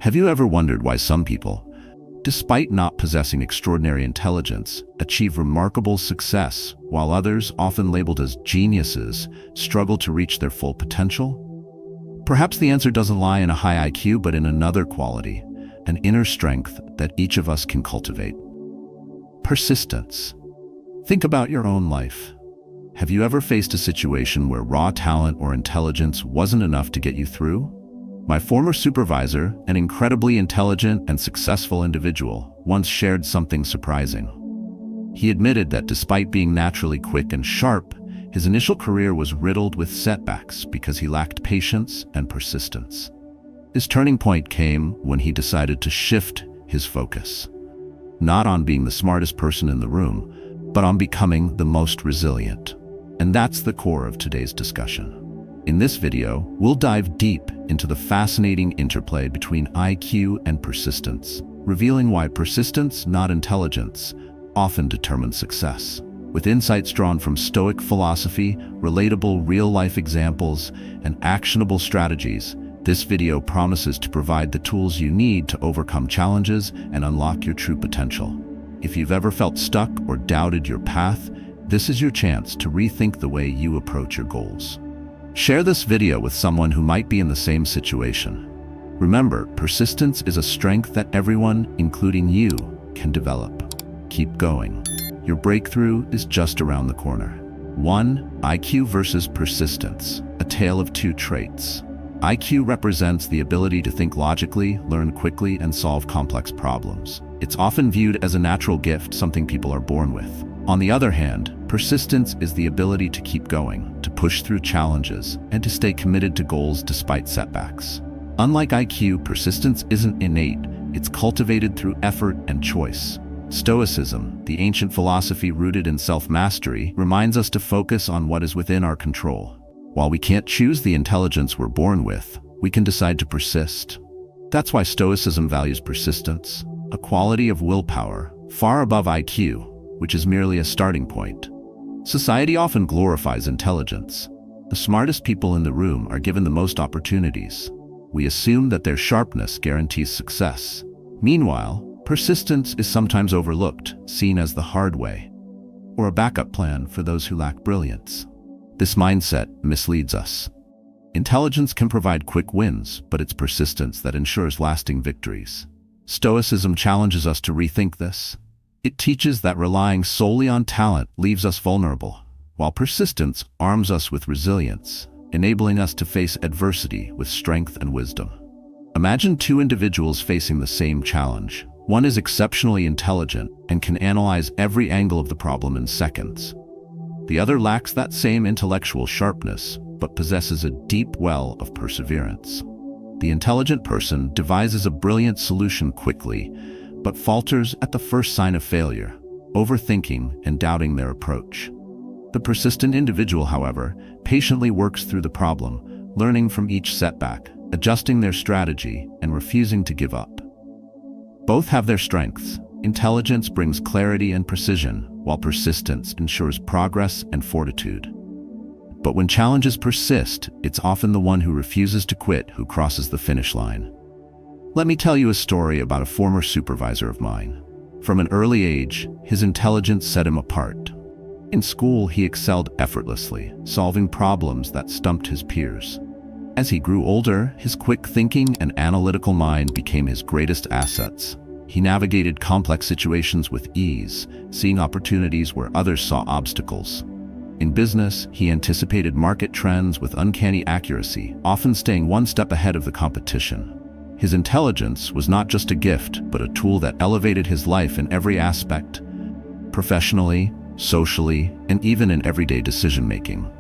Have you ever wondered why some people, despite not possessing extraordinary intelligence, achieve remarkable success, while others, often labeled as geniuses, struggle to reach their full potential? Perhaps the answer doesn't lie in a high IQ, but in another quality, an inner strength that each of us can cultivate. Persistence. Think about your own life. Have you ever faced a situation where raw talent or intelligence wasn't enough to get you through? My former supervisor, an incredibly intelligent and successful individual, once shared something surprising. He admitted that despite being naturally quick and sharp, his initial career was riddled with setbacks because he lacked patience and persistence. His turning point came when he decided to shift his focus, not on being the smartest person in the room, but on becoming the most resilient. And that's the core of today's discussion. In this video, we'll dive deep into the fascinating interplay between IQ and persistence, revealing why persistence, not intelligence, often determines success. With insights drawn from Stoic philosophy, relatable real-life examples, and actionable strategies, this video promises to provide the tools you need to overcome challenges and unlock your true potential. If you've ever felt stuck or doubted your path, this is your chance to rethink the way you approach your goals. Share this video with someone who might be in the same situation. Remember, persistence is a strength that everyone, including you, can develop. Keep going. Your breakthrough is just around the corner. 1. IQ versus persistence, a tale of two traits. IQ represents the ability to think logically, learn quickly, and solve complex problems. It's often viewed as a natural gift, something people are born with. On the other hand, persistence is the ability to keep going, to push through challenges, and to stay committed to goals despite setbacks. Unlike IQ, persistence isn't innate, it's cultivated through effort and choice. Stoicism, the ancient philosophy rooted in self-mastery, reminds us to focus on what is within our control. While we can't choose the intelligence we're born with, we can decide to persist. That's why Stoicism values persistence, a quality of willpower, far above IQ, which is merely a starting point. Society often glorifies intelligence. The smartest people in the room are given the most opportunities. We assume that their sharpness guarantees success. Meanwhile, persistence is sometimes overlooked, seen as the hard way, or a backup plan for those who lack brilliance. This mindset misleads us. Intelligence can provide quick wins, but it's persistence that ensures lasting victories. Stoicism challenges us to rethink this. It teaches that relying solely on talent leaves us vulnerable, while persistence arms us with resilience, enabling us to face adversity with strength and wisdom. Imagine two individuals facing the same challenge. One is exceptionally intelligent and can analyze every angle of the problem in seconds. The other lacks that same intellectual sharpness, but possesses a deep well of perseverance. The intelligent person devises a brilliant solution quickly, but falters at the first sign of failure, overthinking and doubting their approach. The persistent individual, however, patiently works through the problem, learning from each setback, adjusting their strategy, and refusing to give up. Both have their strengths. Intelligence brings clarity and precision, while persistence ensures progress and fortitude. But when challenges persist, it's often the one who refuses to quit who crosses the finish line. Let me tell you a story about a former supervisor of mine. From an early age, his intelligence set him apart. In school, he excelled effortlessly, solving problems that stumped his peers. As he grew older, his quick thinking and analytical mind became his greatest assets. He navigated complex situations with ease, seeing opportunities where others saw obstacles. In business, he anticipated market trends with uncanny accuracy, often staying one step ahead of the competition. His intelligence was not just a gift, but a tool that elevated his life in every aspect, professionally, socially, and even in everyday decision-making.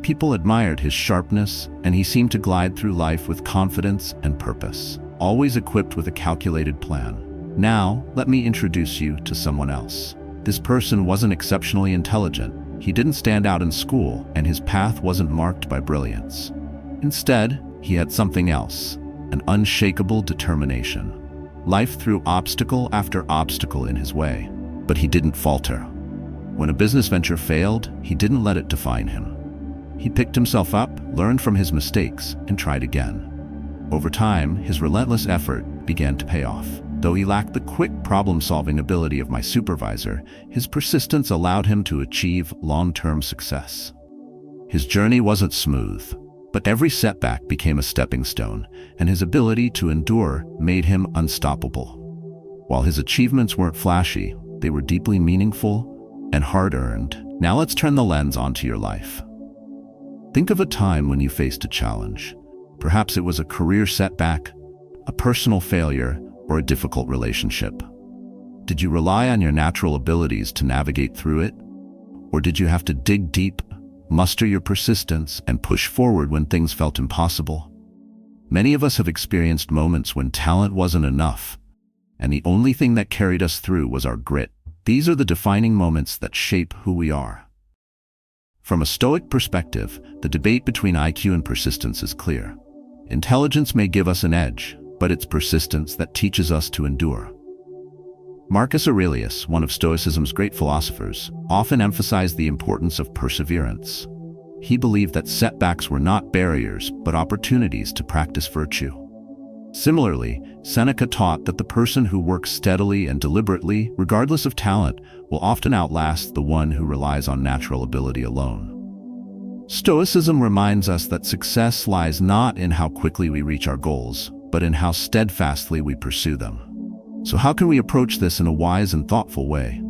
People admired his sharpness, and he seemed to glide through life with confidence and purpose, always equipped with a calculated plan. Now, let me introduce you to someone else. This person wasn't exceptionally intelligent. He didn't stand out in school, and his path wasn't marked by brilliance. Instead, he had something else, an unshakable determination. Life threw obstacle after obstacle in his way, but he didn't falter. When a business venture failed, he didn't let it define him. He picked himself up, learned from his mistakes, and tried again. Over time, his relentless effort began to pay off. Though he lacked the quick problem-solving ability of my supervisor, his persistence allowed him to achieve long-term success. His journey wasn't smooth, but every setback became a stepping stone, and his ability to endure made him unstoppable. While his achievements weren't flashy, they were deeply meaningful and hard-earned. Now let's turn the lens onto your life. Think of a time when you faced a challenge. Perhaps it was a career setback, a personal failure, or a difficult relationship. Did you rely on your natural abilities to navigate through it? Or did you have to dig deep, muster your persistence, and push forward when things felt impossible? Many of us have experienced moments when talent wasn't enough, and the only thing that carried us through was our grit. These are the defining moments that shape who we are. From a Stoic perspective, the debate between IQ and persistence is clear. Intelligence may give us an edge, but it's persistence that teaches us to endure. Marcus Aurelius, one of Stoicism's great philosophers, often emphasized the importance of perseverance. He believed that setbacks were not barriers, but opportunities to practice virtue. Similarly, Seneca taught that the person who works steadily and deliberately, regardless of talent, will often outlast the one who relies on natural ability alone. Stoicism reminds us that success lies not in how quickly we reach our goals, but in how steadfastly we pursue them. So how can we approach this in a wise and thoughtful way?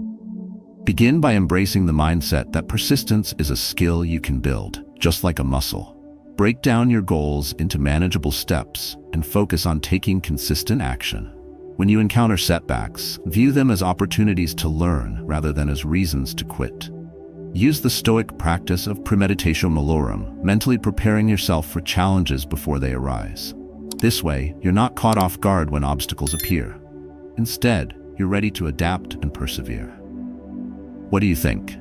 Begin by embracing the mindset that persistence is a skill you can build, just like a muscle. Break down your goals into manageable steps and focus on taking consistent action. When you encounter setbacks, view them as opportunities to learn rather than as reasons to quit. Use the Stoic practice of premeditatio malorum, mentally preparing yourself for challenges before they arise. This way, you're not caught off guard when obstacles appear. Instead, you're ready to adapt and persevere. What do you think?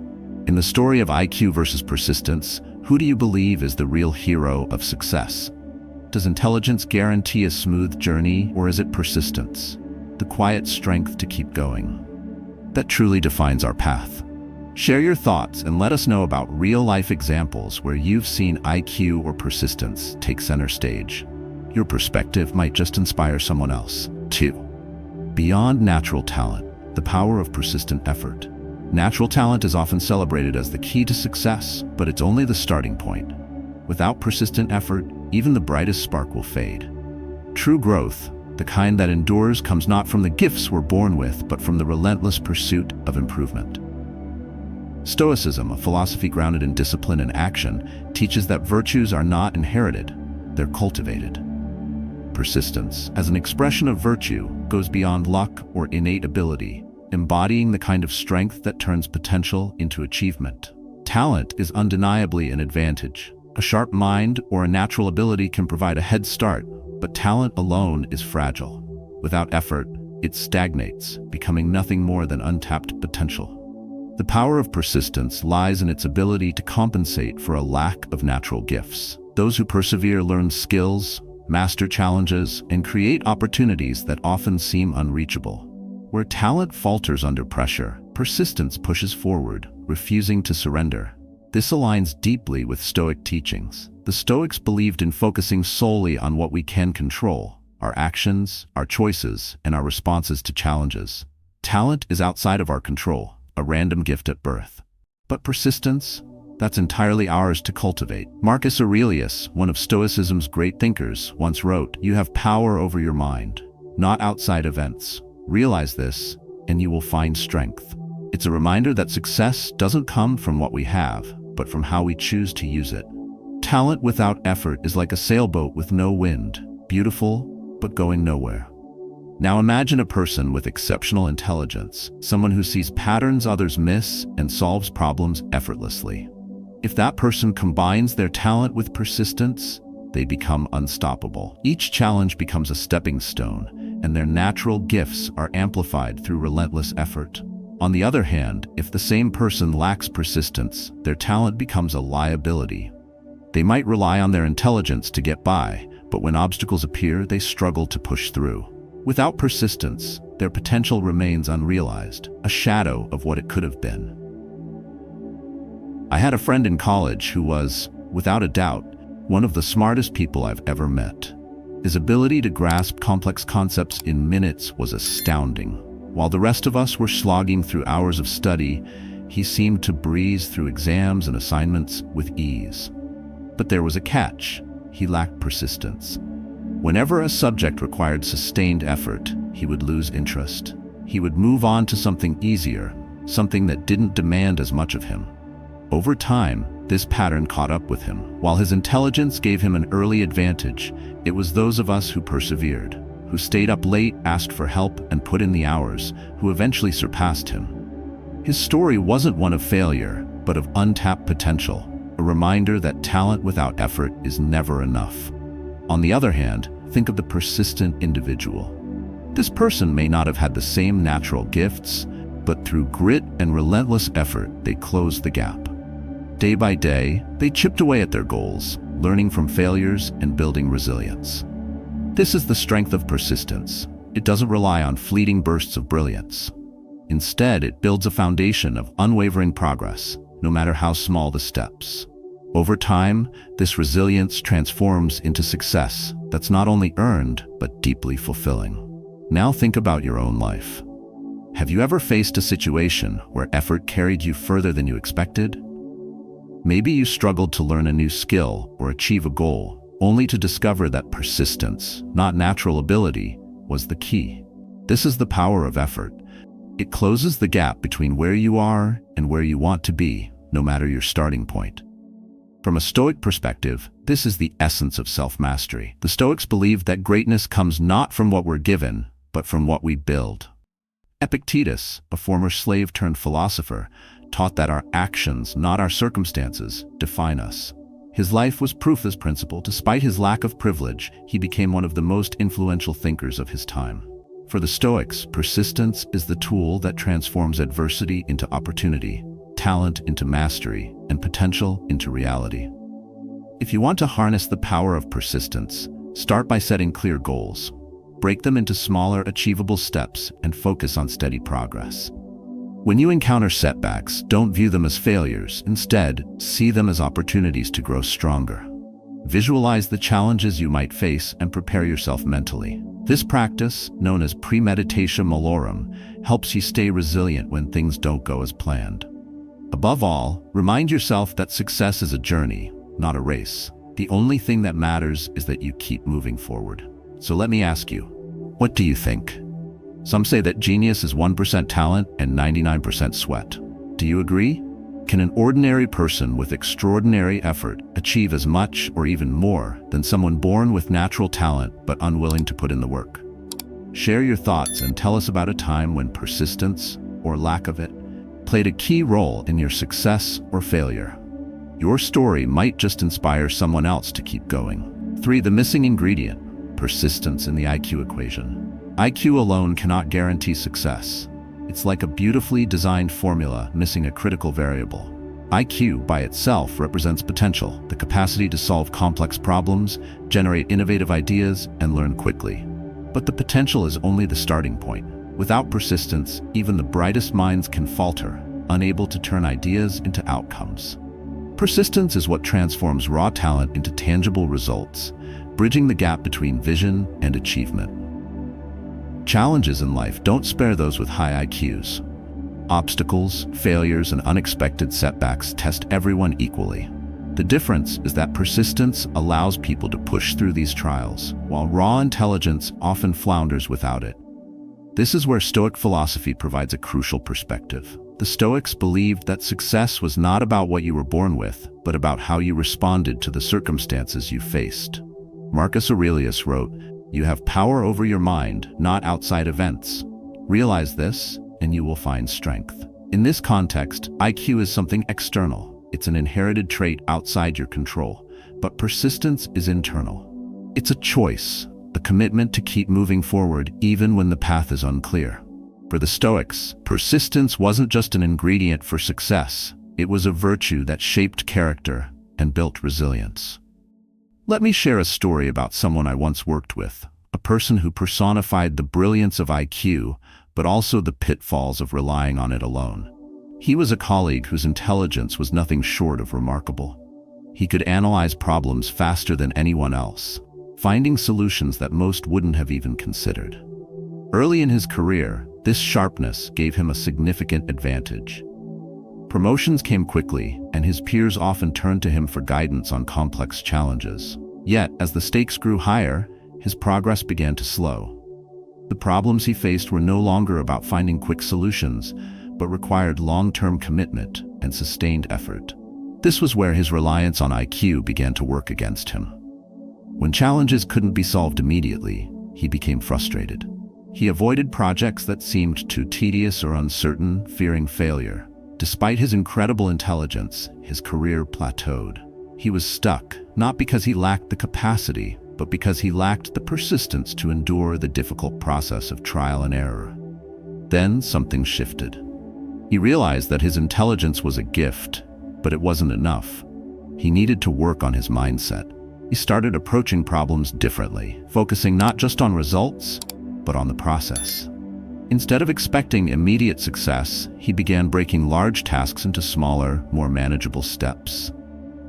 In the story of IQ versus persistence, who do you believe is the real hero of success? Does intelligence guarantee a smooth journey, or is it persistence, the quiet strength to keep going, that truly defines our path? Share your thoughts and let us know about real-life examples where you've seen IQ or persistence take center stage. Your perspective might just inspire someone else, too. Beyond natural talent, the power of persistent effort. Natural talent is often celebrated as the key to success, but it's only the starting point. Without persistent effort, even the brightest spark will fade. True growth, the kind that endures, comes not from the gifts we're born with, but from the relentless pursuit of improvement. Stoicism, a philosophy grounded in discipline and action, teaches that virtues are not inherited, they're cultivated. Persistence, as an expression of virtue, goes beyond luck or innate ability, embodying the kind of strength that turns potential into achievement. Talent is undeniably an advantage. A sharp mind or a natural ability can provide a head start, but talent alone is fragile. Without effort, it stagnates, becoming nothing more than untapped potential. The power of persistence lies in its ability to compensate for a lack of natural gifts. Those who persevere learn skills, master challenges, and create opportunities that often seem unreachable. Where talent falters under pressure, persistence pushes forward, refusing to surrender. This aligns deeply with Stoic teachings. The Stoics believed in focusing solely on what we can control: our actions, our choices, and our responses to challenges. Talent is outside of our control, a random gift at birth. But persistence? That's entirely ours to cultivate. Marcus Aurelius, one of Stoicism's great thinkers, once wrote, "You have power over your mind, not outside events. Realize this, and you will find strength." It's a reminder that success doesn't come from what we have, but from how we choose to use it. Talent without effort is like a sailboat with no wind, beautiful, but going nowhere. Now imagine a person with exceptional intelligence, someone who sees patterns others miss and solves problems effortlessly. If that person combines their talent with persistence, they become unstoppable. Each challenge becomes a stepping stone, and their natural gifts are amplified through relentless effort. On the other hand, if the same person lacks persistence, their talent becomes a liability. They might rely on their intelligence to get by, but when obstacles appear, they struggle to push through. Without persistence, their potential remains unrealized, a shadow of what it could have been. I had a friend in college who was, without a doubt, one of the smartest people I've ever met. His ability to grasp complex concepts in minutes was astounding. While the rest of us were slogging through hours of study, he seemed to breeze through exams and assignments with ease. But there was a catch. He lacked persistence. Whenever a subject required sustained effort, he would lose interest. He would move on to something easier, something that didn't demand as much of him. Over time, this pattern caught up with him. While his intelligence gave him an early advantage, it was those of us who persevered, who stayed up late, asked for help, and put in the hours, who eventually surpassed him. His story wasn't one of failure, but of untapped potential, a reminder that talent without effort is never enough. On the other hand, think of the persistent individual. This person may not have had the same natural gifts, but through grit and relentless effort, they closed the gap. Day by day, they chipped away at their goals, learning from failures and building resilience. This is the strength of persistence. It doesn't rely on fleeting bursts of brilliance. Instead, it builds a foundation of unwavering progress, no matter how small the steps. Over time, this resilience transforms into success that's not only earned, but deeply fulfilling. Now think about your own life. Have you ever faced a situation where effort carried you further than you expected? Maybe you struggled to learn a new skill or achieve a goal, only to discover that persistence, not natural ability, was the key. This is the power of effort. It closes the gap between where you are and where you want to be, no matter your starting point. From a Stoic perspective, this is the essence of self-mastery. The Stoics believed that greatness comes not from what we're given, but from what we build. Epictetus, a former slave-turned-philosopher, taught that our actions, not our circumstances, define us. His life was proof of this principle. Despite his lack of privilege, he became one of the most influential thinkers of his time. For the Stoics, persistence is the tool that transforms adversity into opportunity, talent into mastery, and potential into reality. If you want to harness the power of persistence, start by setting clear goals. Break them into smaller, achievable steps and focus on steady progress. When you encounter setbacks, don't view them as failures. Instead, see them as opportunities to grow stronger. Visualize the challenges you might face and prepare yourself mentally. This practice, known as premeditation malorum, helps you stay resilient when things don't go as planned. Above all, remind yourself that success is a journey, not a race. The only thing that matters is that you keep moving forward. So let me ask you, what do you think? Some say that genius is 1% talent and 99% sweat. Do you agree? Can an ordinary person with extraordinary effort achieve as much or even more than someone born with natural talent but unwilling to put in the work? Share your thoughts and tell us about a time when persistence, or lack of it, played a key role in your success or failure. Your story might just inspire someone else to keep going. 3. The missing ingredient: persistence in the IQ equation. IQ alone cannot guarantee success. It's like a beautifully designed formula missing a critical variable. IQ by itself represents potential, the capacity to solve complex problems, generate innovative ideas, and learn quickly. But the potential is only the starting point. Without persistence, even the brightest minds can falter, unable to turn ideas into outcomes. Persistence is what transforms raw talent into tangible results, bridging the gap between vision and achievement. Challenges in life don't spare those with high IQs. Obstacles, failures, and unexpected setbacks test everyone equally. The difference is that persistence allows people to push through these trials, while raw intelligence often flounders without it. This is where Stoic philosophy provides a crucial perspective. The Stoics believed that success was not about what you were born with, but about how you responded to the circumstances you faced. Marcus Aurelius wrote, "You have power over your mind, not outside events. Realize this, and you will find strength." In this context, IQ is something external. It's an inherited trait outside your control, but persistence is internal. It's a choice, a commitment to keep moving forward even when the path is unclear. For the Stoics, persistence wasn't just an ingredient for success. It was a virtue that shaped character and built resilience. Let me share a story about someone I once worked with, a person who personified the brilliance of IQ, but also the pitfalls of relying on it alone. He was a colleague whose intelligence was nothing short of remarkable. He could analyze problems faster than anyone else, finding solutions that most wouldn't have even considered. Early in his career, this sharpness gave him a significant advantage. Promotions came quickly, and his peers often turned to him for guidance on complex challenges. Yet, as the stakes grew higher, his progress began to slow. The problems he faced were no longer about finding quick solutions, but required long-term commitment and sustained effort. This was where his reliance on IQ began to work against him. When challenges couldn't be solved immediately, he became frustrated. He avoided projects that seemed too tedious or uncertain, fearing failure. Despite his incredible intelligence, his career plateaued. He was stuck, not because he lacked the capacity, but because he lacked the persistence to endure the difficult process of trial and error. Then something shifted. He realized that his intelligence was a gift, but it wasn't enough. He needed to work on his mindset. He started approaching problems differently, focusing not just on results, but on the process. Instead of expecting immediate success, he began breaking large tasks into smaller, more manageable steps.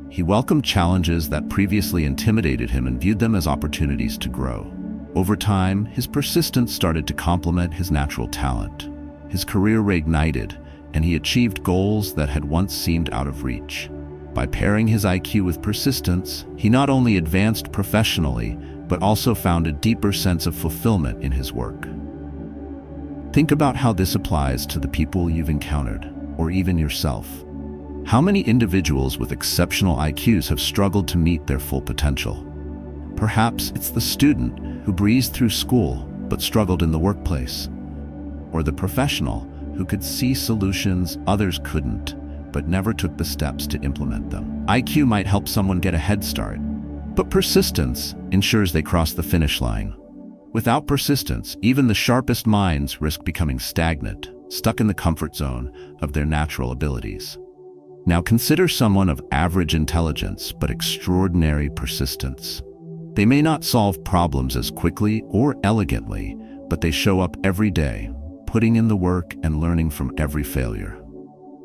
He welcomed challenges that previously intimidated him and viewed them as opportunities to grow. Over time, his persistence started to complement his natural talent. His career reignited, and he achieved goals that had once seemed out of reach. By pairing his IQ with persistence, he not only advanced professionally, but also found a deeper sense of fulfillment in his work. Think about how this applies to the people you've encountered, or even yourself. How many individuals with exceptional IQs have struggled to meet their full potential? Perhaps it's the student who breezed through school but struggled in the workplace, or the professional who could see solutions others couldn't but never took the steps to implement them. IQ might help someone get a head start, but persistence ensures they cross the finish line. Without persistence, even the sharpest minds risk becoming stagnant, stuck in the comfort zone of their natural abilities. Now consider someone of average intelligence but extraordinary persistence. They may not solve problems as quickly or elegantly, but they show up every day, putting in the work and learning from every failure.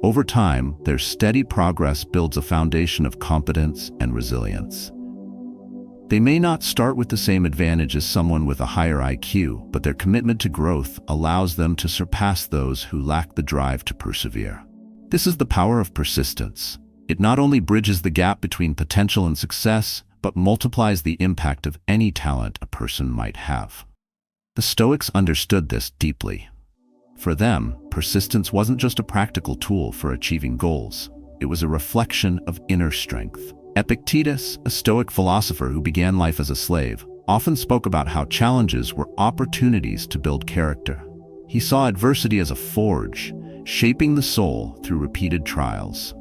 Over time, their steady progress builds a foundation of competence and resilience. They may not start with the same advantage as someone with a higher IQ, but their commitment to growth allows them to surpass those who lack the drive to persevere. This is the power of persistence. It not only bridges the gap between potential and success, but multiplies the impact of any talent a person might have. The Stoics understood this deeply. For them, persistence wasn't just a practical tool for achieving goals. It was a reflection of inner strength. Epictetus, a Stoic philosopher who began life as a slave, often spoke about how challenges were opportunities to build character. He saw adversity as a forge, shaping the soul through repeated trials.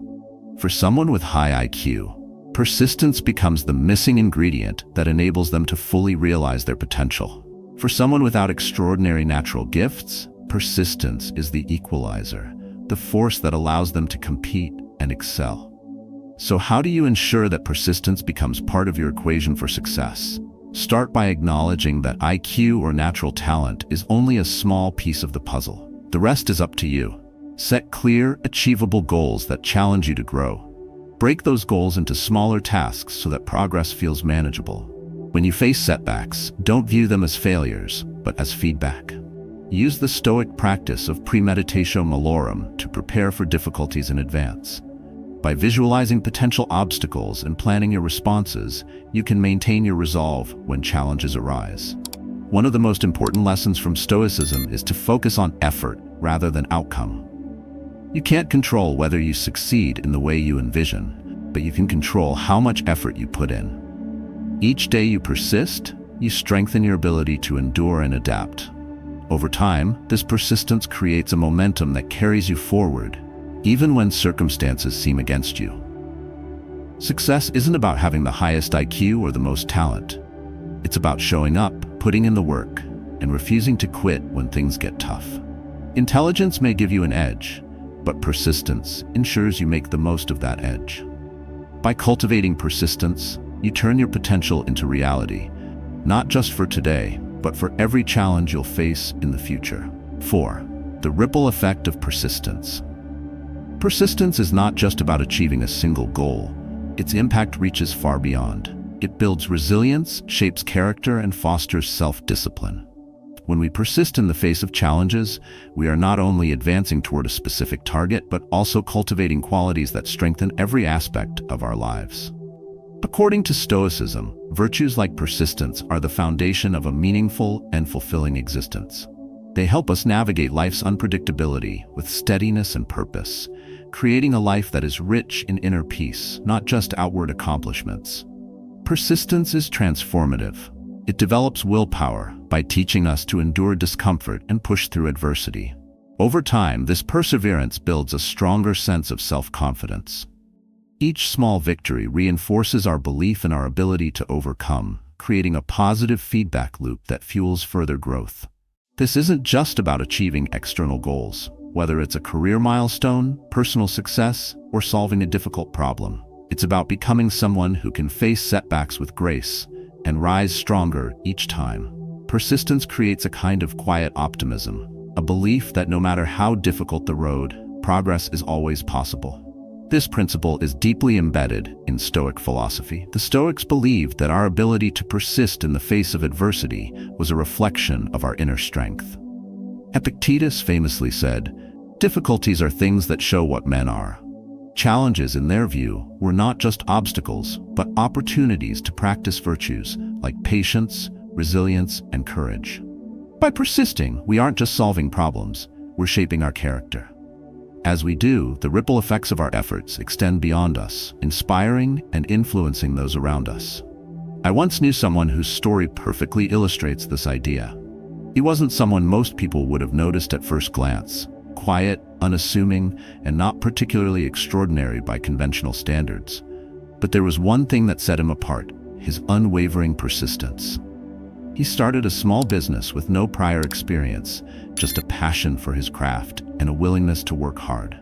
For someone with high IQ, persistence becomes the missing ingredient that enables them to fully realize their potential. For someone without extraordinary natural gifts, persistence is the equalizer, the force that allows them to compete and excel. So how do you ensure that persistence becomes part of your equation for success? Start by acknowledging that IQ or natural talent is only a small piece of the puzzle. The rest is up to you. Set clear, achievable goals that challenge you to grow. Break those goals into smaller tasks so that progress feels manageable. When you face setbacks, don't view them as failures, but as feedback. Use the Stoic practice of premeditatio malorum to prepare for difficulties in advance. By visualizing potential obstacles and planning your responses, you can maintain your resolve when challenges arise. One of the most important lessons from Stoicism is to focus on effort rather than outcome. You can't control whether you succeed in the way you envision, but you can control how much effort you put in. Each day you persist, you strengthen your ability to endure and adapt. Over time, this persistence creates a momentum that carries you forward, even when circumstances seem against you. Success isn't about having the highest IQ or the most talent. It's about showing up, putting in the work, and refusing to quit when things get tough. Intelligence may give you an edge, but persistence ensures you make the most of that edge. By cultivating persistence, you turn your potential into reality, not just for today, but for every challenge you'll face in the future. 4. The ripple effect of persistence. Persistence is not just about achieving a single goal. Its impact reaches far beyond. It builds resilience, shapes character, and fosters self-discipline. When we persist in the face of challenges, we are not only advancing toward a specific target, but also cultivating qualities that strengthen every aspect of our lives. According to Stoicism, virtues like persistence are the foundation of a meaningful and fulfilling existence. They help us navigate life's unpredictability with steadiness and purpose, creating a life that is rich in inner peace, not just outward accomplishments. Persistence is transformative. It develops willpower by teaching us to endure discomfort and push through adversity. Over time, this perseverance builds a stronger sense of self-confidence. Each small victory reinforces our belief in our ability to overcome, creating a positive feedback loop that fuels further growth. This isn't just about achieving external goals, whether it's a career milestone, personal success, or solving a difficult problem. It's about becoming someone who can face setbacks with grace and rise stronger each time. Persistence creates a kind of quiet optimism, a belief that no matter how difficult the road, progress is always possible. This principle is deeply embedded in Stoic philosophy. The Stoics believed that our ability to persist in the face of adversity was a reflection of our inner strength. Epictetus famously said, "Difficulties are things that show what men are." Challenges, in their view, were not just obstacles, but opportunities to practice virtues like patience, resilience, and courage. By persisting, we aren't just solving problems, we're shaping our character. As we do, the ripple effects of our efforts extend beyond us, inspiring and influencing those around us. I once knew someone whose story perfectly illustrates this idea. He wasn't someone most people would have noticed at first glance. Quiet, unassuming, and not particularly extraordinary by conventional standards. But there was one thing that set him apart: his unwavering persistence. He started a small business with no prior experience, just a passion for his craft and a willingness to work hard.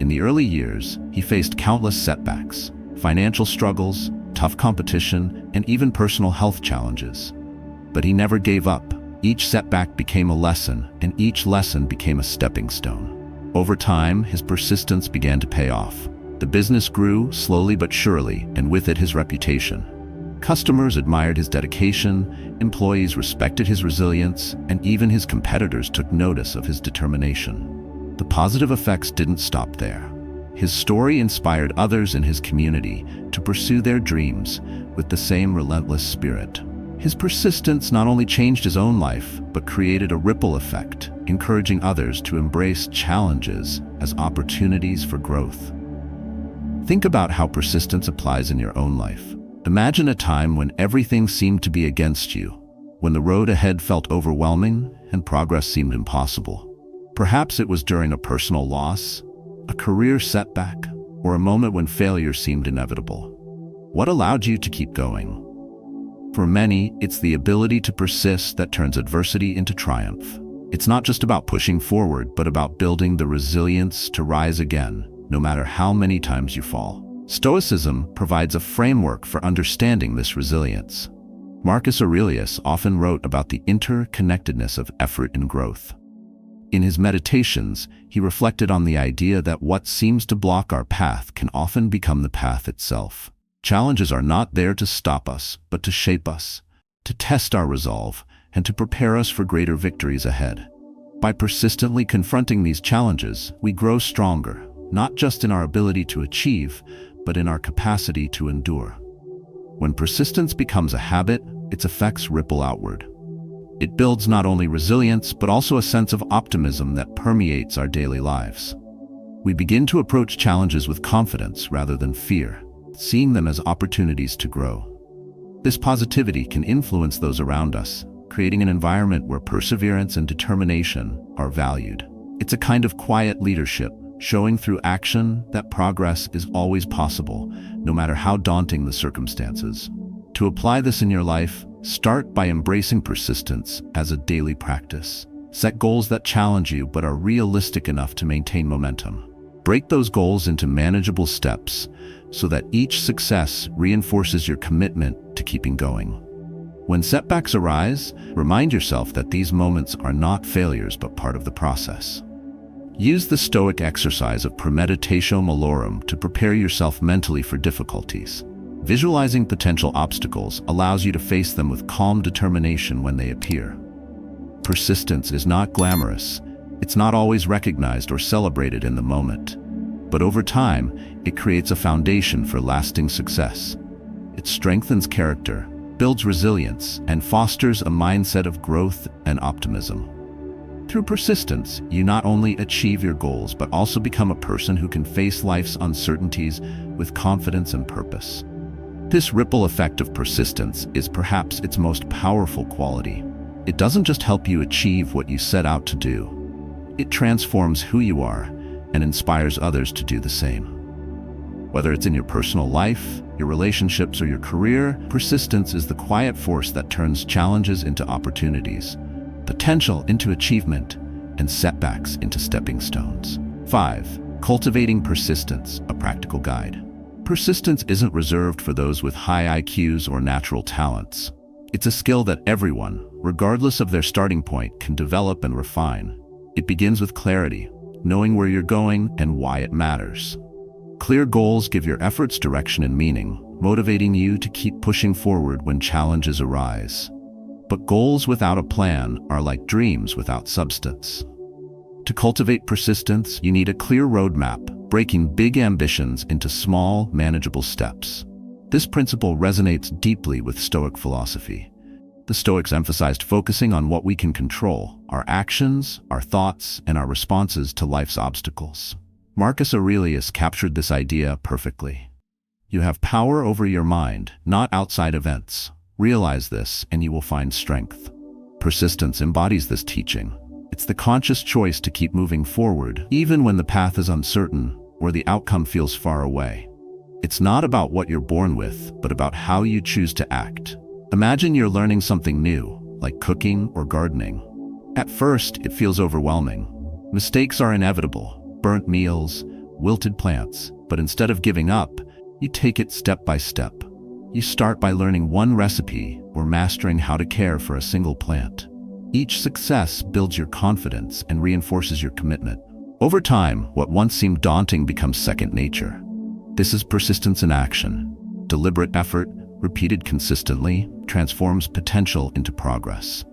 In the early years, he faced countless setbacks, financial struggles, tough competition, and even personal health challenges. But he never gave up. Each setback became a lesson, and each lesson became a stepping stone. Over time, his persistence began to pay off. The business grew, slowly but surely, and with it his reputation. Customers admired his dedication, employees respected his resilience, and even his competitors took notice of his determination. The positive effects didn't stop there. His story inspired others in his community to pursue their dreams with the same relentless spirit. His persistence not only changed his own life, but created a ripple effect, encouraging others to embrace challenges as opportunities for growth. Think about how persistence applies in your own life. Imagine a time when everything seemed to be against you, when the road ahead felt overwhelming and progress seemed impossible. Perhaps it was during a personal loss, a career setback, or a moment when failure seemed inevitable. What allowed you to keep going? For many, it's the ability to persist that turns adversity into triumph. It's not just about pushing forward, but about building the resilience to rise again, no matter how many times you fall. Stoicism provides a framework for understanding this resilience. Marcus Aurelius often wrote about the interconnectedness of effort and growth. In his meditations, he reflected on the idea that what seems to block our path can often become the path itself. Challenges are not there to stop us, but to shape us, to test our resolve, and to prepare us for greater victories ahead. By persistently confronting these challenges, we grow stronger, not just in our ability to achieve, but in our capacity to endure. When persistence becomes a habit, its effects ripple outward. It builds not only resilience, but also a sense of optimism that permeates our daily lives. We begin to approach challenges with confidence rather than fear, seeing them as opportunities to grow. This positivity can influence those around us, creating an environment where perseverance and determination are valued. It's a kind of quiet leadership, showing through action that progress is always possible, no matter how daunting the circumstances. To apply this in your life, start by embracing persistence as a daily practice. Set goals that challenge you but are realistic enough to maintain momentum. Break those goals into manageable steps so that each success reinforces your commitment to keeping going. When setbacks arise, remind yourself that these moments are not failures but part of the process. Use the Stoic exercise of premeditatio malorum to prepare yourself mentally for difficulties. Visualizing potential obstacles allows you to face them with calm determination when they appear. Persistence is not glamorous. It's not always recognized or celebrated in the moment. But over time, it creates a foundation for lasting success. It strengthens character, builds resilience, and fosters a mindset of growth and optimism. Through persistence, you not only achieve your goals, but also become a person who can face life's uncertainties with confidence and purpose. This ripple effect of persistence is perhaps its most powerful quality. It doesn't just help you achieve what you set out to do. It transforms who you are and inspires others to do the same. Whether it's in your personal life, your relationships, or your career, persistence is the quiet force that turns challenges into opportunities, potential into achievement, and setbacks into stepping stones. 5. Cultivating persistence, a practical guide. Persistence isn't reserved for those with high IQs or natural talents. It's a skill that everyone, regardless of their starting point, can develop and refine. It begins with clarity, knowing where you're going and why it matters. Clear goals give your efforts direction and meaning, motivating you to keep pushing forward when challenges arise. But goals without a plan are like dreams without substance. To cultivate persistence, you need a clear roadmap, breaking big ambitions into small, manageable steps. This principle resonates deeply with Stoic philosophy. The Stoics emphasized focusing on what we can control: our actions, our thoughts, and our responses to life's obstacles. Marcus Aurelius captured this idea perfectly. You have power over your mind, not outside events. Realize this, and you will find strength. Persistence embodies this teaching. It's the conscious choice to keep moving forward, even when the path is uncertain or the outcome feels far away. It's not about what you're born with, but about how you choose to act. Imagine you're learning something new, like cooking or gardening. At first, it feels overwhelming. Mistakes are inevitable: burnt meals, wilted plants. But instead of giving up, you take it step by step. You start by learning one recipe or mastering how to care for a single plant. Each success builds your confidence and reinforces your commitment. Over time, what once seemed daunting becomes second nature. This is persistence in action. Deliberate effort, repeated consistently, transforms potential into progress.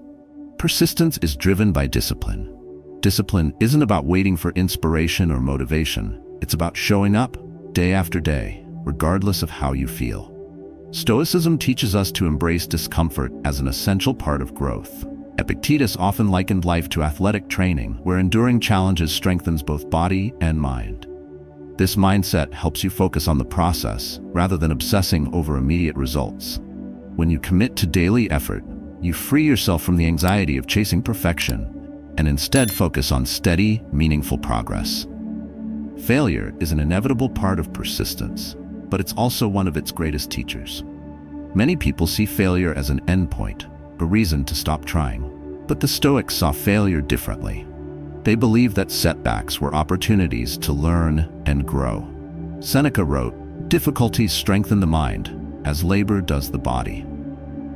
Persistence is driven by discipline. Discipline isn't about waiting for inspiration or motivation. It's about showing up day after day, regardless of how you feel. Stoicism teaches us to embrace discomfort as an essential part of growth. Epictetus often likened life to athletic training, where enduring challenges strengthens both body and mind. This mindset helps you focus on the process rather than obsessing over immediate results. When you commit to daily effort, you free yourself from the anxiety of chasing perfection and instead focus on steady, meaningful progress. Failure is an inevitable part of persistence, but it's also one of its greatest teachers. Many people see failure as an endpoint, a reason to stop trying. But the Stoics saw failure differently. They believed that setbacks were opportunities to learn and grow. Seneca wrote, "Difficulties strengthen the mind, as labor does the body."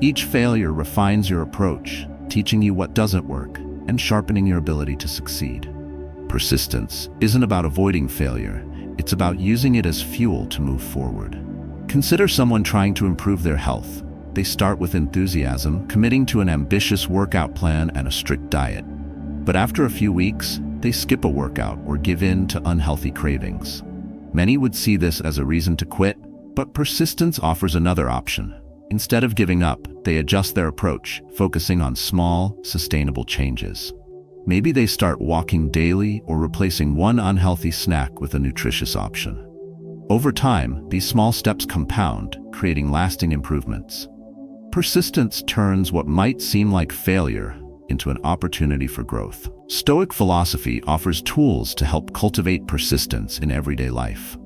Each failure refines your approach, teaching you what doesn't work and sharpening your ability to succeed. Persistence isn't about avoiding failure. It's about using it as fuel to move forward. Consider someone trying to improve their health. They start with enthusiasm, committing to an ambitious workout plan and a strict diet. But after a few weeks, they skip a workout or give in to unhealthy cravings. Many would see this as a reason to quit, but persistence offers another option. Instead of giving up, they adjust their approach, focusing on small, sustainable changes. Maybe they start walking daily or replacing one unhealthy snack with a nutritious option. Over time, these small steps compound, creating lasting improvements. Persistence turns what might seem like failure into an opportunity for growth. Stoic philosophy offers tools to help cultivate persistence in everyday life.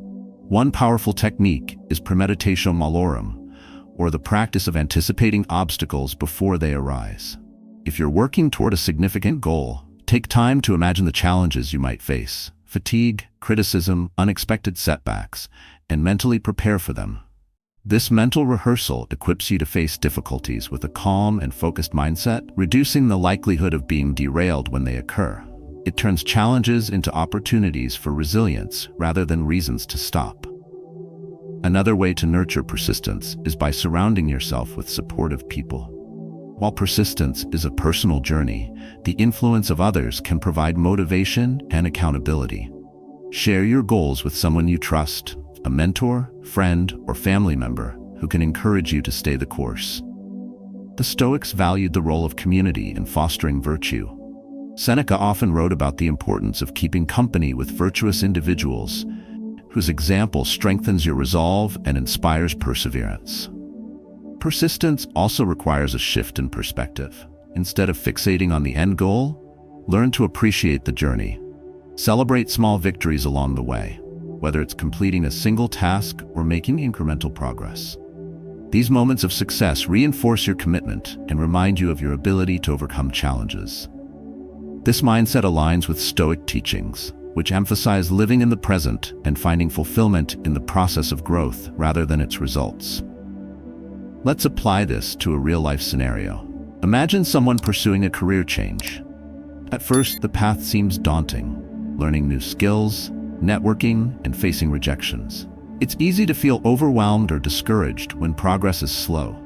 One powerful technique is premeditatio malorum, or the practice of anticipating obstacles before they arise. If you're working toward a significant goal, take time to imagine the challenges you might face: fatigue, criticism, unexpected setbacks, and mentally prepare for them. This mental rehearsal equips you to face difficulties with a calm and focused mindset, reducing the likelihood of being derailed when they occur. It turns challenges into opportunities for resilience rather than reasons to stop. Another way to nurture persistence is by surrounding yourself with supportive people. While persistence is a personal journey, the influence of others can provide motivation and accountability. Share your goals with someone you trust, a mentor, friend, or family member who can encourage you to stay the course. The Stoics valued the role of community in fostering virtue. Seneca often wrote about the importance of keeping company with virtuous individuals whose example strengthens your resolve and inspires perseverance. Persistence also requires a shift in perspective. Instead of fixating on the end goal, learn to appreciate the journey. Celebrate small victories along the way, whether it's completing a single task or making incremental progress. These moments of success reinforce your commitment and remind you of your ability to overcome challenges. This mindset aligns with Stoic teachings, which emphasize living in the present and finding fulfillment in the process of growth rather than its results. Let's apply this to a real-life scenario. Imagine someone pursuing a career change. At first, the path seems daunting, learning new skills, networking, and facing rejections. It's easy to feel overwhelmed or discouraged when progress is slow.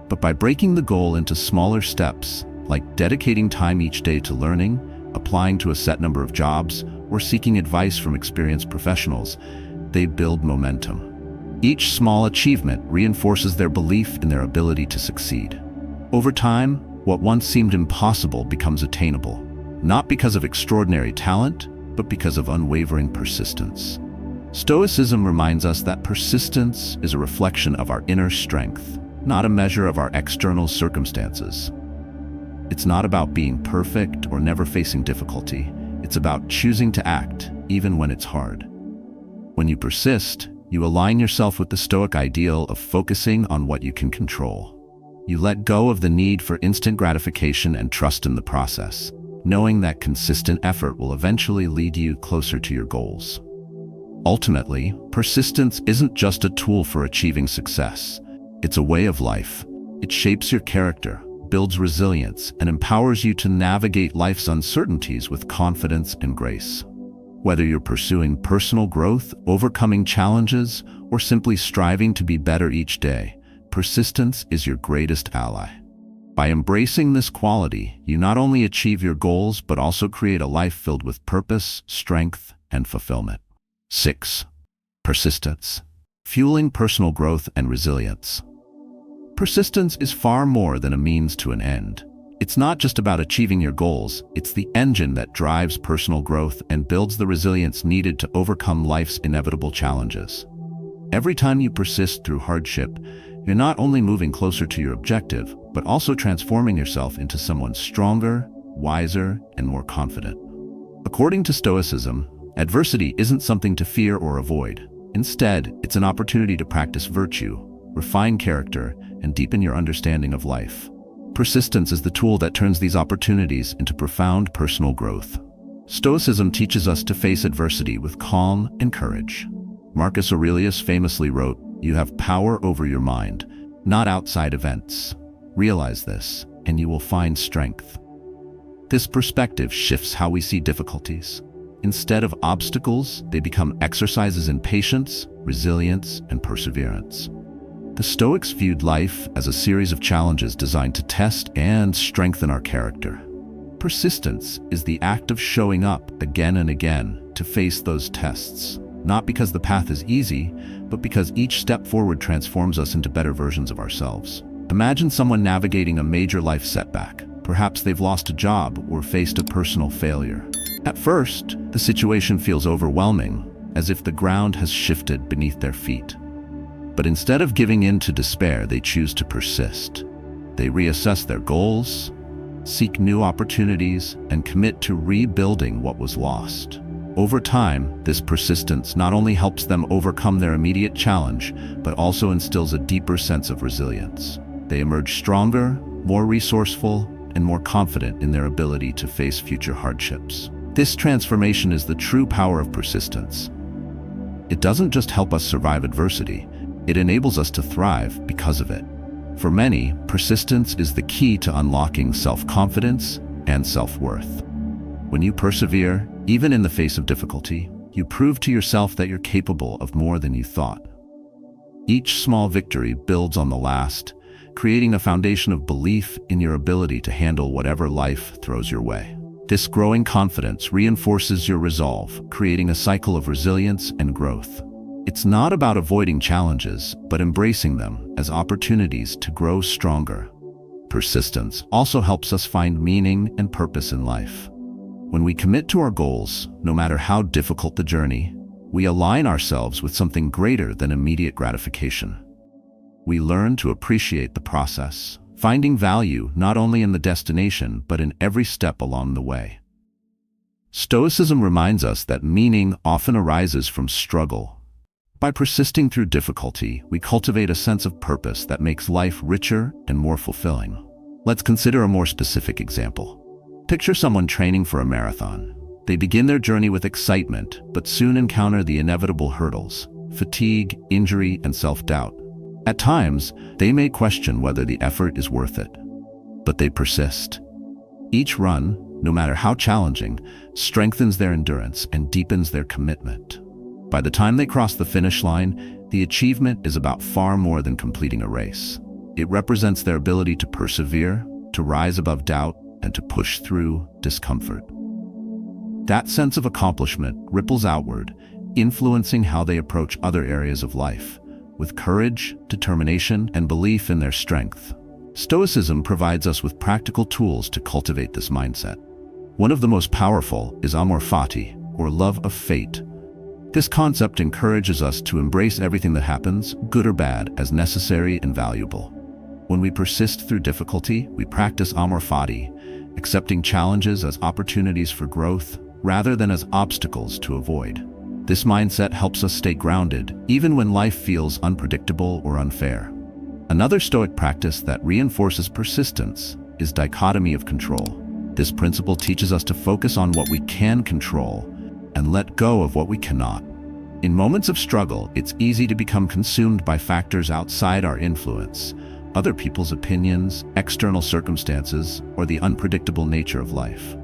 But by breaking the goal into smaller steps, like dedicating time each day to learning, applying to a set number of jobs, or seeking advice from experienced professionals, they build momentum. Each small achievement reinforces their belief in their ability to succeed. Over time, what once seemed impossible becomes attainable, not because of extraordinary talent, but because of unwavering persistence. Stoicism reminds us that persistence is a reflection of our inner strength, not a measure of our external circumstances. It's not about being perfect or never facing difficulty. It's about choosing to act, even when it's hard. When you persist, you align yourself with the Stoic ideal of focusing on what you can control. You let go of the need for instant gratification and trust in the process, knowing that consistent effort will eventually lead you closer to your goals. Ultimately, persistence isn't just a tool for achieving success. It's a way of life. It shapes your character, builds resilience, and empowers you to navigate life's uncertainties with confidence and grace. Whether you're pursuing personal growth, overcoming challenges, or simply striving to be better each day, persistence is your greatest ally. By embracing this quality, you not only achieve your goals, but also create a life filled with purpose, strength, and fulfillment. 6. Persistence. Fueling personal growth and resilience. Persistence is far more than a means to an end. It's not just about achieving your goals, it's the engine that drives personal growth and builds the resilience needed to overcome life's inevitable challenges. Every time you persist through hardship, you're not only moving closer to your objective, but also transforming yourself into someone stronger, wiser, and more confident. According to Stoicism, adversity isn't something to fear or avoid. Instead, it's an opportunity to practice virtue, refine character, and deepen your understanding of life. Persistence is the tool that turns these opportunities into profound personal growth. Stoicism teaches us to face adversity with calm and courage. Marcus Aurelius famously wrote, "You have power over your mind, not outside events. Realize this, and you will find strength." This perspective shifts how we see difficulties. Instead of obstacles, they become exercises in patience, resilience, and perseverance. The Stoics viewed life as a series of challenges designed to test and strengthen our character. Persistence is the act of showing up again and again to face those tests, not because the path is easy, but because each step forward transforms us into better versions of ourselves. Imagine someone navigating a major life setback. Perhaps they've lost a job or faced a personal failure. At first, the situation feels overwhelming, as if the ground has shifted beneath their feet. But instead of giving in to despair, they choose to persist. They reassess their goals, seek new opportunities, and commit to rebuilding what was lost. Over time, this persistence not only helps them overcome their immediate challenge, but also instills a deeper sense of resilience. They emerge stronger, more resourceful, and more confident in their ability to face future hardships. This transformation is the true power of persistence. It doesn't just help us survive adversity, it enables us to thrive because of it. For many, persistence is the key to unlocking self-confidence and self-worth. When you persevere, even in the face of difficulty, you prove to yourself that you're capable of more than you thought. Each small victory builds on the last, creating a foundation of belief in your ability to handle whatever life throws your way. This growing confidence reinforces your resolve, creating a cycle of resilience and growth. It's not about avoiding challenges, but embracing them as opportunities to grow stronger. Persistence also helps us find meaning and purpose in life. When we commit to our goals, no matter how difficult the journey, we align ourselves with something greater than immediate gratification. We learn to appreciate the process, finding value not only in the destination but in every step along the way. Stoicism reminds us that meaning often arises from struggle. By persisting through difficulty, we cultivate a sense of purpose that makes life richer and more fulfilling. Let's consider a more specific example. Picture someone training for a marathon. They begin their journey with excitement, but soon encounter the inevitable hurdles: fatigue, injury, and self-doubt. At times, they may question whether the effort is worth it, but they persist. Each run, no matter how challenging, strengthens their endurance and deepens their commitment. By the time they cross the finish line, the achievement is about far more than completing a race. It represents their ability to persevere, to rise above doubt, and to push through discomfort. That sense of accomplishment ripples outward, influencing how they approach other areas of life, with courage, determination, and belief in their strength. Stoicism provides us with practical tools to cultivate this mindset. One of the most powerful is amor fati, or love of fate. This concept encourages us to embrace everything that happens, good or bad, as necessary and valuable. When we persist through difficulty, we practice amor fati, accepting challenges as opportunities for growth rather than as obstacles to avoid. This mindset helps us stay grounded, even when life feels unpredictable or unfair. Another Stoic practice that reinforces persistence is dichotomy of control. This principle teaches us to focus on what we can control and let go of what we cannot. In moments of struggle, it's easy to become consumed by factors outside our influence: other people's opinions, external circumstances, or the unpredictable nature of life.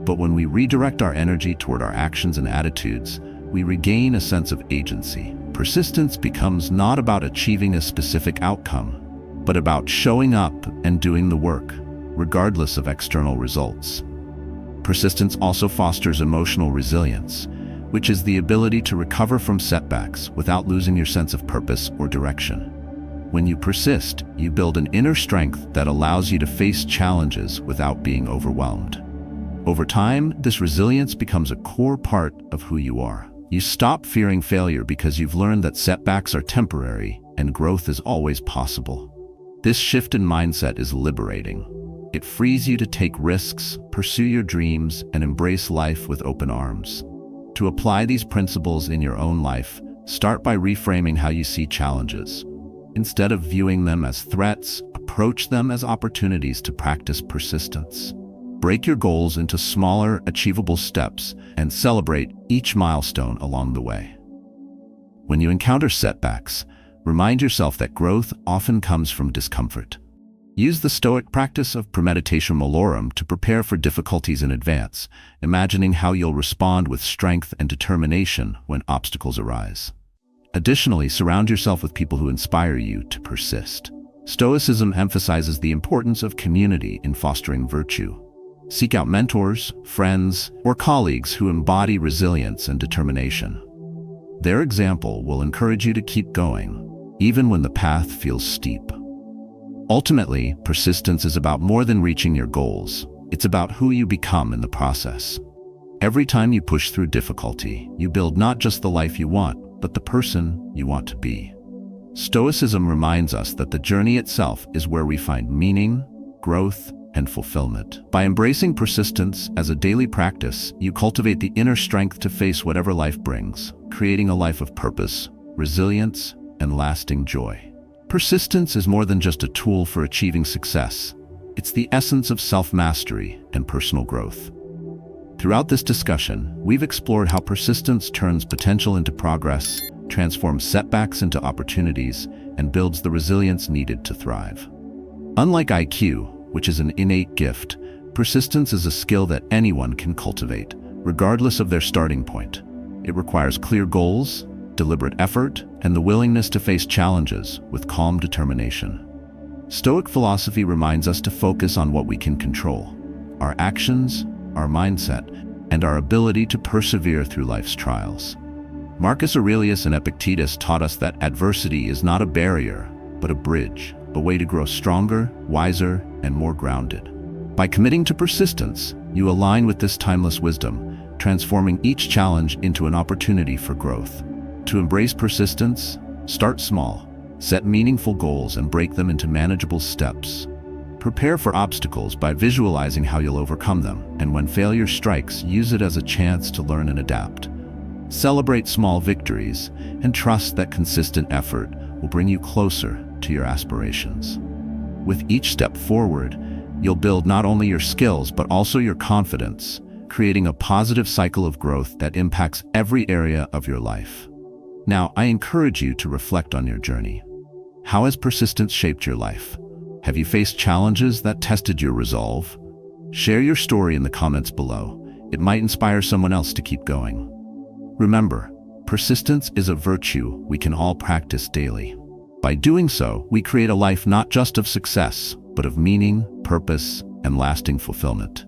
But when we redirect our energy toward our actions and attitudes, we regain a sense of agency. Persistence becomes not about achieving a specific outcome, but about showing up and doing the work, regardless of external results. Persistence also fosters emotional resilience, which is the ability to recover from setbacks without losing your sense of purpose or direction. When you persist, you build an inner strength that allows you to face challenges without being overwhelmed. Over time, this resilience becomes a core part of who you are. You stop fearing failure because you've learned that setbacks are temporary and growth is always possible. This shift in mindset is liberating. It frees you to take risks, pursue your dreams, and embrace life with open arms. To apply these principles in your own life, start by reframing how you see challenges. Instead of viewing them as threats, approach them as opportunities to practice persistence. Break your goals into smaller, achievable steps and celebrate each milestone along the way. When you encounter setbacks, remind yourself that growth often comes from discomfort. Use the Stoic practice of premeditatio malorum to prepare for difficulties in advance, imagining how you'll respond with strength and determination when obstacles arise. Additionally, surround yourself with people who inspire you to persist. Stoicism emphasizes the importance of community in fostering virtue. Seek out mentors, friends, or colleagues who embody resilience and determination. Their example will encourage you to keep going, even when the path feels steep. Ultimately, persistence is about more than reaching your goals. It's about who you become in the process. Every time you push through difficulty, you build not just the life you want, but the person you want to be. Stoicism reminds us that the journey itself is where we find meaning, growth, and fulfillment. By embracing persistence as a daily practice, you cultivate the inner strength to face whatever life brings, creating a life of purpose, resilience, and lasting joy. Persistence is more than just a tool for achieving success. It's the essence of self-mastery and personal growth. Throughout this discussion, we've explored how persistence turns potential into progress, transforms setbacks into opportunities, and builds the resilience needed to thrive. Unlike IQ, which is an innate gift, persistence is a skill that anyone can cultivate, regardless of their starting point. It requires clear goals, deliberate effort, and the willingness to face challenges with calm determination. Stoic philosophy reminds us to focus on what we can control: our actions, our mindset, and our ability to persevere through life's trials. Marcus Aurelius and Epictetus taught us that adversity is not a barrier, but a bridge, a way to grow stronger, wiser, and more grounded. By committing to persistence, you align with this timeless wisdom, transforming each challenge into an opportunity for growth. To embrace persistence, start small, set meaningful goals, and break them into manageable steps. Prepare for obstacles by visualizing how you'll overcome them, and when failure strikes, use it as a chance to learn and adapt. Celebrate small victories, and trust that consistent effort will bring you closer to your aspirations. With each step forward, you'll build not only your skills but also your confidence, creating a positive cycle of growth that impacts every area of your life. Now, I encourage you to reflect on your journey. How has persistence shaped your life? Have you faced challenges that tested your resolve? Share your story in the comments below. It might inspire someone else to keep going. Remember, persistence is a virtue we can all practice daily. By doing so, we create a life not just of success, but of meaning, purpose, and lasting fulfillment.